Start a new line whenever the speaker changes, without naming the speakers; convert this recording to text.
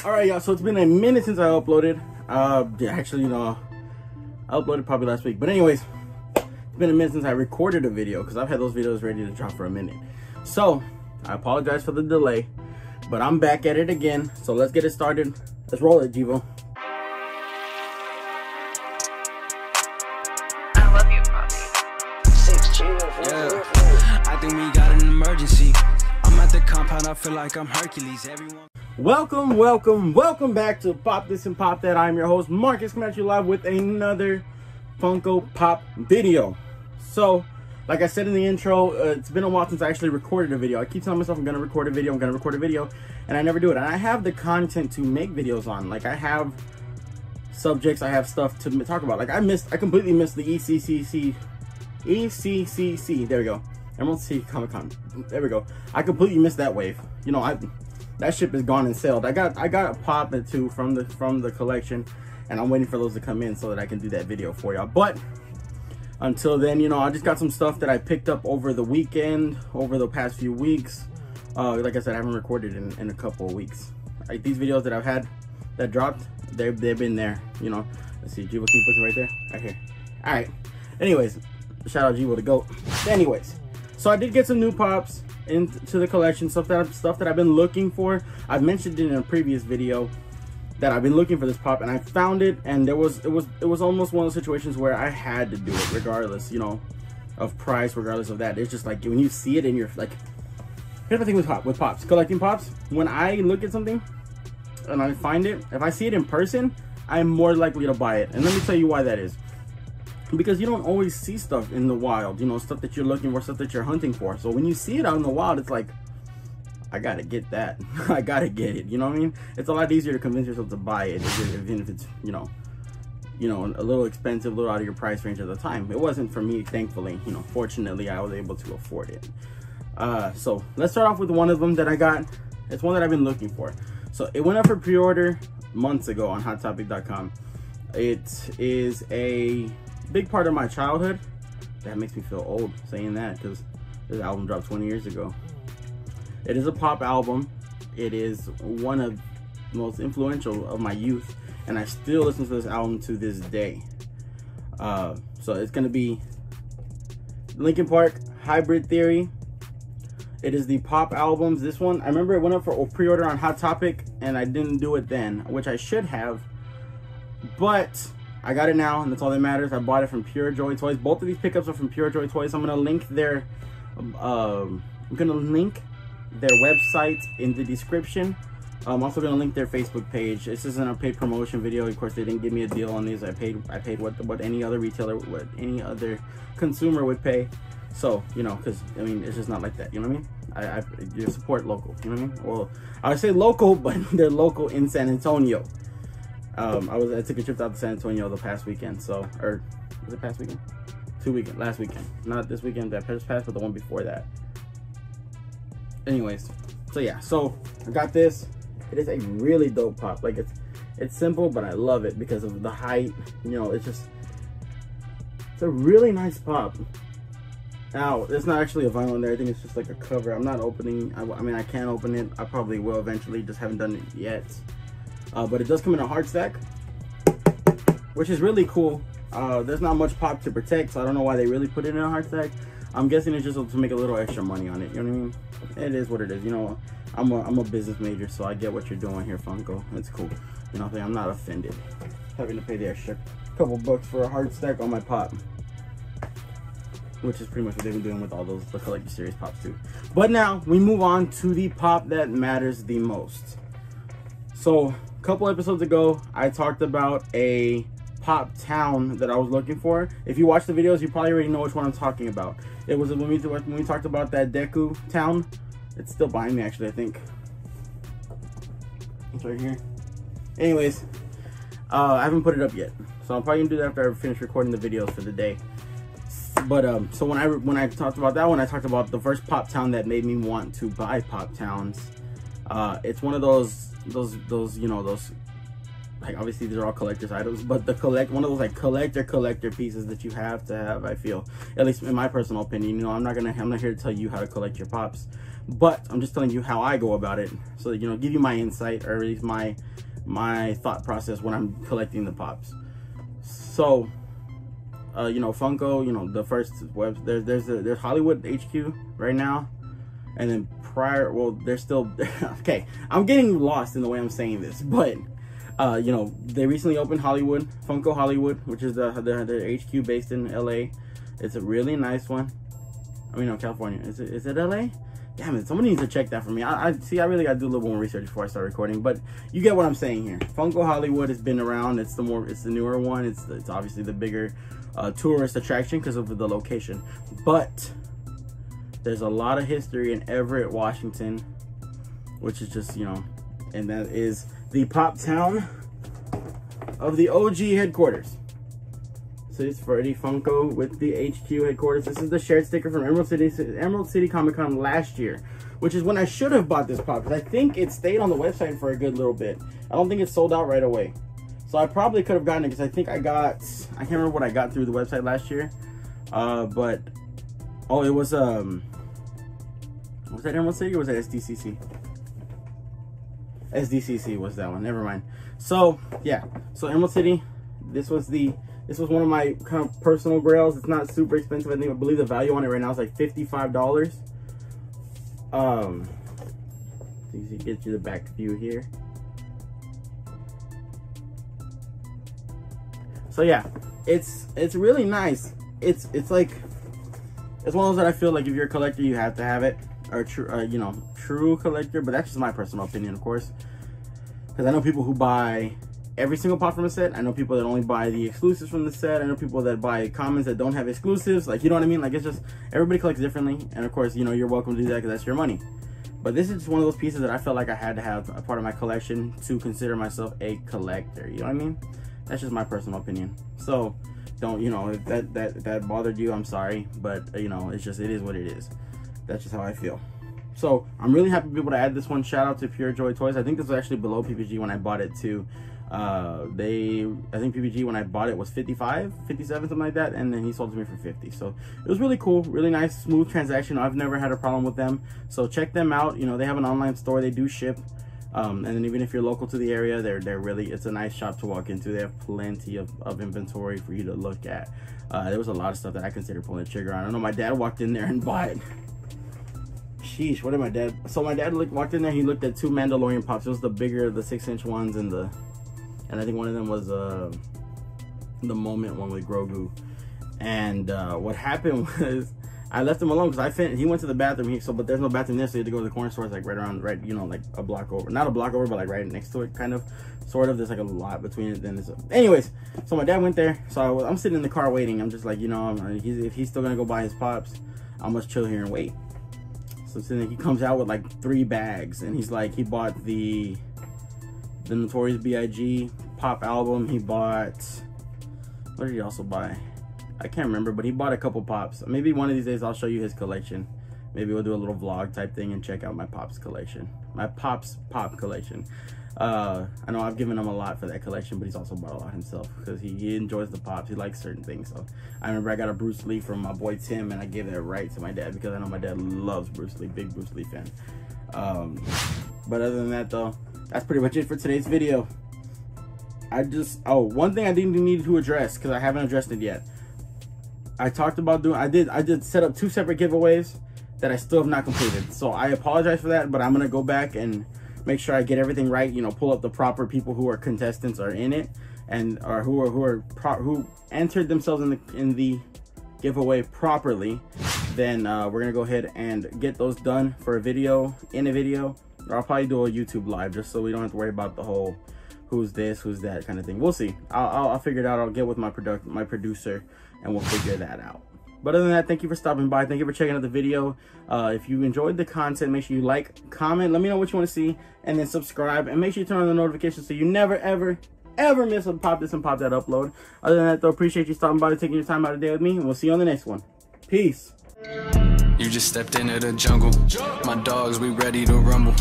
Alright, y'all, so it's been a minute since I uploaded. Yeah, actually, you know, I uploaded probably last week. But anyways, it's been a minute since I recorded a video because I've had those videos ready to drop for a minute. So, I apologize for the delay, but I'm back at it again. So let's get it started. Let's roll it, Jivo.
I love you, Poppy.
Yeah, I think we got an emergency. I'm at the compound, I feel like I'm Hercules. Everyone.
Welcome back to Pop This and Pop That. I'm your host, Marcus, coming at you live with another Funko Pop video. So, like I said in the intro, it's been a while since I actually recorded a video. I keep telling myself I'm gonna record a video, and I never do it. And I have the content to make videos on. Like, I have subjects, I have stuff to talk about. Like, I completely missed the ECCC. There we go. Emerald Sea Comic Con. There we go. I completely missed that wave. You know, that ship is gone and sailed. I got a pop or two from the collection, and I'm waiting for those to come in so that I can do that video for y'all. But until then, you know, I just got some stuff that I picked up over the weekend, over the past few weeks. Like I said, I haven't recorded in a couple of weeks. Like, these videos that I've had that dropped, they've been there. You know, let's see, Jivo, can you put it right there? Right here. All right. Anyways, shout out Jivo the GOAT. Anyways, so I did get some new pops into the collection, stuff that I've been looking for. I've mentioned it in a previous video that I've been looking for this pop, and I found it, and it was almost one of those situations where I had to do it regardless, you know, of price, regardless of that. It's just like when you see it and you're like, here's the thing with pops, collecting pops. When I look at something and I find it, if I see it in person, I'm more likely to buy it. And let me tell you why that is. Because you don't always see stuff in the wild, you know, stuff that you're looking for, stuff that you're hunting for. So when you see it out in the wild, it's like, I gotta get that. I gotta get it. You know what I mean? It's a lot easier to convince yourself to buy it, even if it's, you know, a little expensive, a little out of your price range at the time. It wasn't for me, thankfully. You know, fortunately, I was able to afford it. So let's start off with one of them that I got. It's one that I've been looking for. So it went up for pre-order months ago on HotTopic.com. It is a big part of my childhood. That makes me feel old saying that, because this album dropped 20 years ago. It is a pop album. It is one of the most influential of my youth, and I still listen to this album to this day. So it's gonna be Linkin Park Hybrid Theory. It is the pop albums. This one, I remember it went up for pre-order on Hot Topic, and I didn't do it then, which I should have, but I got it now, and that's all that matters. I bought it from Pure Joy Toys. Both of these pickups are from Pure Joy Toys. I'm gonna link their website in the description. I'm also gonna link their Facebook page. This isn't a paid promotion video. Of course, they didn't give me a deal on these. I paid what any other retailer, what any other consumer would pay. So, you know, because I mean, it's just not like that. You know what I mean? You support local. You know what I mean? Well, I would say local, but they're local in San Antonio. I took a trip out to San Antonio the past weekend, so, or was it past weekend? Last weekend. Not this weekend that just passed, but the one before that. Anyways, so yeah, so I got this. It is a really dope pop. Like, it's simple, but I love it because of the height. You know, it's a really nice pop. Now, it's not actually a vinyl in there. I think it's just like a cover. I'm not opening. I mean, I can open it. I probably will eventually. Just haven't done it yet. But it does come in a hard stack, which is really cool. There's not much pop to protect, so I don't know why they really put it in a hard stack. I'm guessing it's just to make a little extra money on it. You know what I mean? It is what it is. You know, I'm a business major, so I get what you're doing here, Funko. It's cool. You know, I'm not offended having to pay the extra couple bucks for a hard stack on my pop, which is pretty much what they've been doing with all the collector series pops too. But now we move on to the pop that matters the most. So a couple episodes ago, I talked about a pop town that I was looking for. If you watch the videos, you probably already know which one I'm talking about. It was when we talked about that Deku town. It's still behind me, actually, I think. It's right here. Anyways, I haven't put it up yet, so I'm probably gonna do that after I finish recording the videos for the day. But so when I talked about that one, I talked about the first pop town that made me want to buy pop towns. It's one of those you know, those like, obviously these are all collector's items, but one of those like collector pieces that you have to have, I feel, at least in my personal opinion. You know, I'm not here to tell you how to collect your pops, but I'm just telling you how I go about it, so that, you know, give you my insight, or at least my thought process when I'm collecting the pops. So you know, Funko, you know, the first web, there's Hollywood HQ right now, and then prior, well, they're still okay, I'm getting lost in the way I'm saying this, but you know, they recently opened Hollywood, Funko Hollywood, which is the HQ based in LA. It's a really nice one. I mean, no, California. Is it LA? Damn it, somebody needs to check that for me. I really gotta do a little more research before I start recording, but you get what I'm saying here. Funko Hollywood has been around. It's the newer one. It's obviously the bigger tourist attraction because of the location, but there's a lot of history in Everett, Washington, which is just, you know, and that is the pop town of the OG headquarters. So it's Freddy Funko with the HQ headquarters. This is the shared sticker from Emerald City Comic-Con last year, which is when I should have bought this pop, because I think it stayed on the website for a good little bit. I don't think it sold out right away. So I probably could have gotten it, because I think I can't remember what I got through the website last year. But, oh, it was, was that Emerald City or was that SDCC? SDCC was that one, never mind. So, yeah, so Emerald City, this was one of my kind of personal grails. It's not super expensive. I believe the value on it right now is like $55. Easy, get you the back view here. So yeah, it's really nice. It's like, it's one of those that I feel like if you're a collector, you have to have it, or you know, true collector. But that's just my personal opinion, of course, because I know people who buy every single pop from a set. I know people that only buy the exclusives from the set. I know people that buy commons that don't have exclusives. Like, you know what I mean? Like, it's just, everybody collects differently. And of course, you know, you're welcome to do that because that's your money. But this is just one of those pieces that I felt like I had to have a part of my collection to consider myself a collector. You know what I mean? That's just my personal opinion. So don't, you know, if that bothered you, I'm sorry. But, you know, it is what it is. That's just how I feel. So I'm really happy to be able to add this one. Shout out to Pure Joy Toys. I think this was actually below PPG when I bought it too. I think PPG when I bought it was 55, 57, something like that, and then he sold it to me for 50. So it was really cool, really nice, smooth transaction. I've never had a problem with them. So check them out. You know, they have an online store, they do ship. And then even if you're local to the area, they're really, it's a nice shop to walk into. They have plenty of inventory for you to look at. There was a lot of stuff that I considered pulling the trigger on. I know my dad walked in there and bought, sheesh, what did my dad, so my dad walked in there, he looked at 2 Mandalorian pops. It was the bigger, the 6-inch ones, and I think one of them was the Moment one with Grogu. And what happened was I left him alone because he went to the bathroom. But there's no bathroom there, so he had to go to the corner store. It's like right, you know, like a block over. Not a block over, but like right next to it, kind of, sort of. There's like a lot between it. Then anyways, so my dad went there. So I'm sitting in the car waiting. I'm just like, you know, if he's still gonna go buy his pops, I'm gonna chill here and wait. So then he comes out with like 3 bags, and he's like, he bought the Notorious B.I.G. pop album. He bought, what did he also buy? I can't remember, but he bought a couple pops. Maybe one of these days I'll show you his collection. Maybe we'll do a little vlog type thing and check out my pops collection. My pops pop collection. I know I've given him a lot for that collection, but he's also bought a lot himself because he enjoys the pops. He likes certain things. So I remember I got a Bruce Lee from my boy Tim, and I gave that right to my dad because I know my dad loves Bruce Lee, big Bruce Lee fan. But other than that though, that's pretty much it for today's video. One thing I didn't need to address because I haven't addressed it yet. I talked about I did set up 2 separate giveaways that I still have not completed. So I apologize for that, but I'm gonna go back and make sure I get everything right. You know, pull up the proper people who are contestants are in it, and or who entered themselves in the giveaway properly. Then we're gonna go ahead and get those done for a video, or I'll probably do a YouTube live just so we don't have to worry about the whole who's this, who's that kind of thing. We'll see. I'll figure it out. I'll get with my producer and we'll figure that out. But other than that, thank you for stopping by. Thank you for checking out the video. If you enjoyed the content, make sure you like, comment, let me know what you want to see, and then subscribe, and make sure you turn on the notifications so you never ever miss a pop this and pop that upload. Other than that though, appreciate you stopping by and taking your time out of the day with me, and we'll see you on the next one. Peace.
You just stepped into the jungle. My dogs, we ready to rumble.